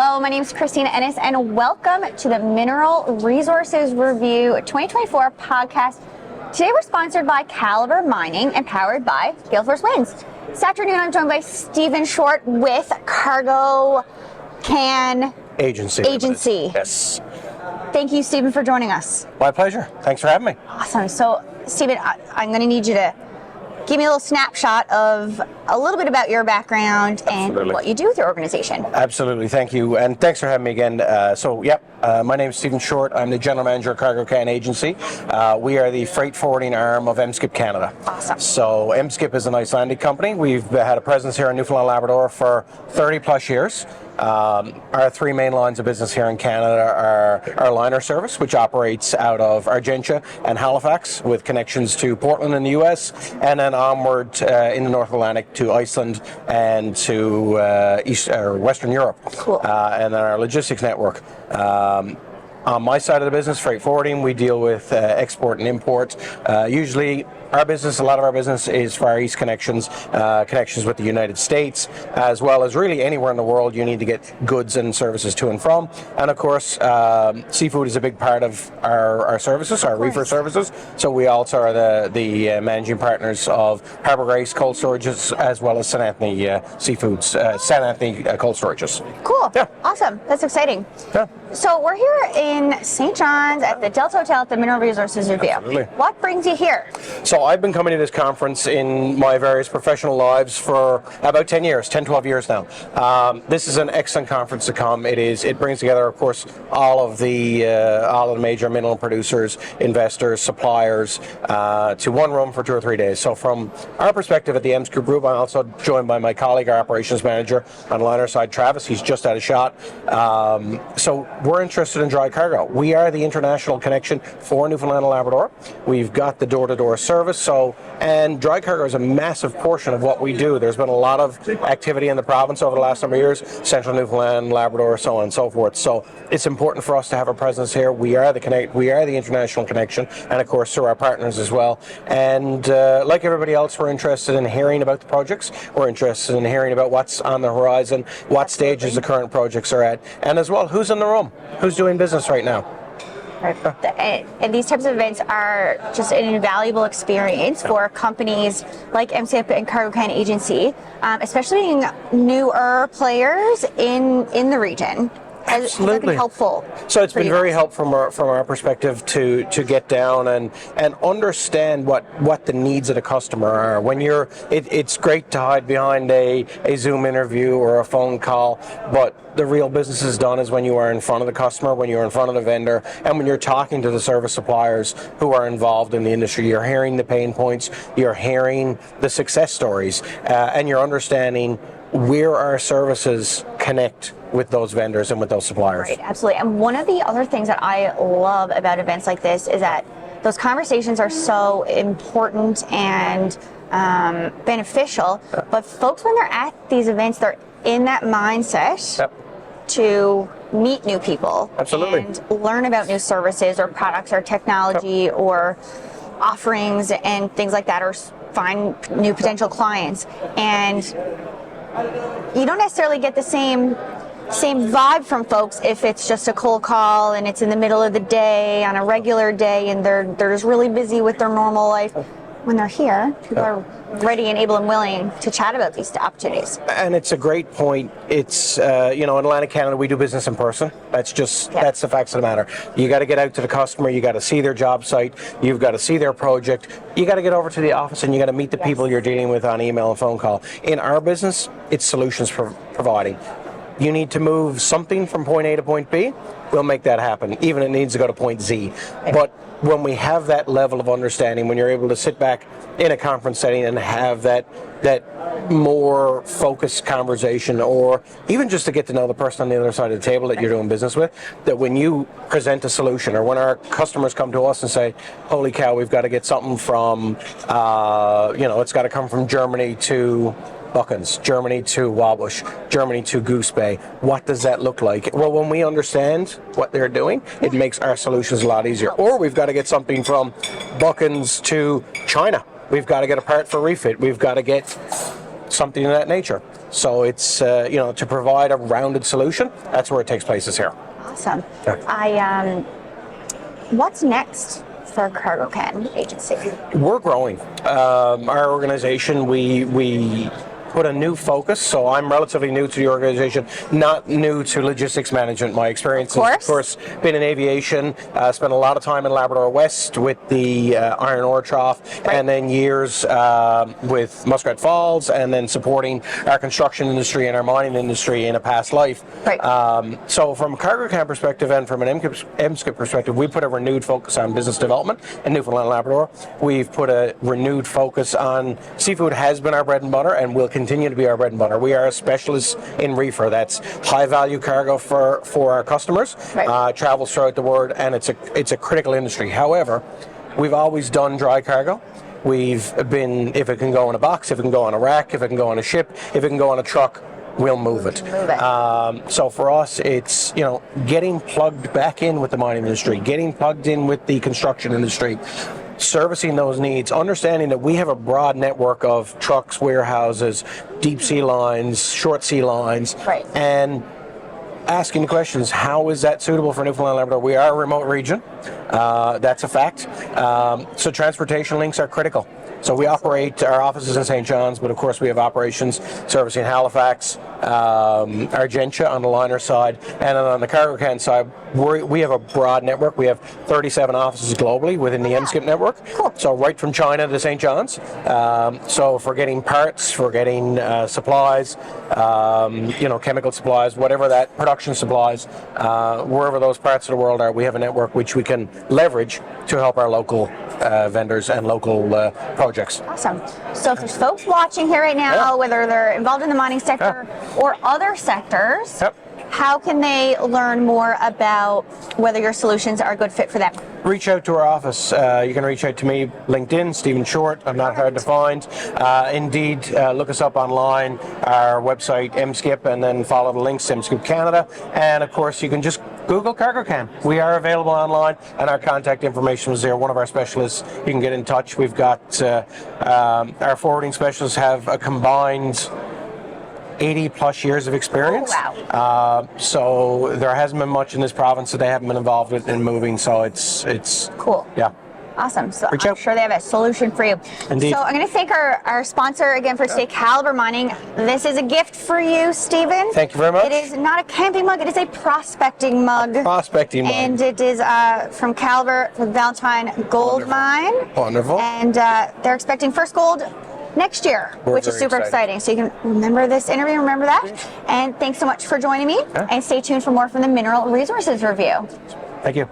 Hello, my name is Christina Ennis, and welcome to the Mineral Resources Review 2024 podcast. Today we're sponsored by Calibre Mining and powered by Gale Force Winds. This afternoon I'm joined by Stephen Short with Cargocan Agency. Yes. Thank you, Stephen, for joining us. My pleasure. Thanks for having me. Awesome. So, Stephen, I'm going to need you to give me a little snapshot of a little bit about your background and what you do with your organization. Absolutely. Thank you. And thanks for having me again. My name is Stephen Short. I'm the General Manager of Cargocan Agency. We are the freight forwarding arm of MSkip Canada. Awesome. So MSkip is an Icelandic company. We've had a presence here in Newfoundland, Labrador for 30 plus years. Our three main lines of business here in Canada are our liner service, which operates out of Argentia and Halifax with connections to Portland in the US, and then onward in the North Atlantic to Iceland and to Western Europe. Cool. And then our logistics network. On my side of the business, freight forwarding, we deal with export and import. Usually a lot of our business is Far East connections with the United States, as well as really anywhere in the world you need to get goods and services to and from. And of course, seafood is a big part of our services, our reefer services. So we also are the managing partners of Harbour Grace Cold Storages, as well as St. Anthony Seafoods, St. Anthony Cold Storages. Cool. Yeah. Awesome. That's exciting. Yeah. So we're here in St. John's at the Delta Hotel at the Mineral Resources Review. Absolutely. What brings you here? So I've been coming to this conference in my various professional lives for about 10 years, 10, 12 years now. This is an excellent conference to come. It brings together, of course, all of the major mineral producers, investors, suppliers to one room for 2 or 3 days. So from our perspective at the MSkip Group, I'm also joined by my colleague, our operations manager on liner side, Travis. He's just had a shot. So we're interested in dry cargo. We are the international connection for Newfoundland and Labrador. We've got the door-to-door service. And dry cargo is a massive portion of what we do. There's been a lot of activity in the province over the last number of years, central Newfoundland, Labrador, so on and so forth. So it's important for us to have a presence here. We are the international connection, and of course through our partners as well. And like everybody else, we're interested in hearing about the projects. We're interested in hearing about what's on the horizon, what stages the current projects are at, and as well, who's in the room, who's doing business right now. And these types of events are just an invaluable experience for companies like MSkip and Cargocan Agency, especially being newer players in the region. Has that been helpful? So it's been very helpful from our perspective to get down and understand what the needs of the customer are. When it's great to hide behind a Zoom interview or a phone call, but the real business is done is when you are in front of the customer, when you're in front of the vendor, and when you're talking to the service suppliers who are involved in the industry. You're hearing the pain points, you're hearing the success stories, and you're understanding where our services connect with those vendors and with those suppliers. Right, absolutely. And one of the other things that I love about events like this is that those conversations are so important and beneficial, but folks, when they're at these events, they're in that mindset to meet new people. Absolutely. And learn about new services or products or technology or offerings and things like that, or find new potential clients. And you don't necessarily get the same vibe from folks if it's just a cold call and it's in the middle of the day on a regular day and they're just really busy with their normal life. When they're here, people are ready and able and willing to chat about these opportunities. And it's a great point. It's, in Atlantic Canada, we do business in person. That's that's the facts of the matter. You got to get out to the customer. You got to see their job site. You've got to see their project. You got to get over to the office and you got to meet the people you're dealing with on email and phone call. In our business, it's solutions providing. You need to move something from point A to point B, we'll make that happen, even if it needs to go to point Z. But when we have that level of understanding, when you're able to sit back in a conference setting and have that more focused conversation, or even just to get to know the person on the other side of the table that you're doing business with, that when you present a solution, or when our customers come to us and say, holy cow, we've got to get something from, it's got to come from Germany to Buckens, Germany to Wabush, Germany to Goose Bay. What does that look like? Well, when we understand what they're doing, it makes our solutions a lot easier. Or we've got to get something from Buckens to China. We've got to get a part for refit. We've got to get something of that nature. So it's to provide a rounded solution. That's where it takes place, is here. Awesome. Yeah. What's next for Cargocan agency? We're growing. Our organization, we put a new focus. So I'm relatively new to the organization, not new to logistics management. My experience has, of course, been in aviation. Spent a lot of time in Labrador West with the iron ore trough, and then years with Muskrat Falls, and then supporting our construction industry and our mining industry in a past life. So from a Cargocan perspective and from an MSCIP perspective, we put a renewed focus on business development in Newfoundland and Labrador. We've put a renewed focus on seafood. Has been our bread and butter and will continue to be our bread and butter. We are a specialist in reefer. That's high value cargo for our customers. Travels throughout the world, and it's a critical industry. However, we've always done dry cargo. We've been, if it can go in a box, if it can go on a rack, if it can go on a ship, if it can go on a truck, we'll move it. So for us, it's getting plugged back in with the mining industry, getting plugged in with the construction industry, servicing those needs, understanding that we have a broad network of trucks, warehouses, deep sea lines, short sea lines, and asking the questions, how is that suitable for Newfoundland and Labrador? We are a remote region, that's a fact, so transportation links are critical. So we operate our offices in St. John's, but of course we have operations servicing Halifax, Argentia on the liner side, and on the Cargocan side, we have a broad network. We have 37 offices globally within the MSCIP network. So right from China to St. John's. So for getting parts, for getting supplies, chemical supplies, whatever that production supplies, wherever those parts of the world are, we have a network which we can leverage to help our local vendors and local projects. Awesome. So if there's folks watching here right now, whether they're involved in the mining sector or other sectors, how can they learn more about whether your solutions are a good fit for them? Reach out to our office. You can reach out to me, LinkedIn, Stephen Short. I'm not hard to find. Indeed, look us up online, our website, MSCIP, and then follow the links, MSCIP Canada. And of course, you can just Google Cargocan. We are available online, and our contact information is there. One of our specialists, you can get in touch. We've got our forwarding specialists have a combined 80 plus years of experience. So there hasn't been much in this province that they haven't been involved with in moving. So it's cool. Yeah. Awesome. So I'm sure they have a solution for you. Indeed. So I'm going to thank our sponsor again for today, Calibre Mining. This is a gift for you, Stephen. Thank you very much. It is not a camping mug. It is a prospecting mug. Prospecting mug. And it is from Calibre for the Valentine Gold Mine. Wonderful. And they're expecting first gold next year, which is super exciting. So you can remember this interview, remember that. And thanks so much for joining me. And stay tuned for more from the Mineral Resources Review. Thank you.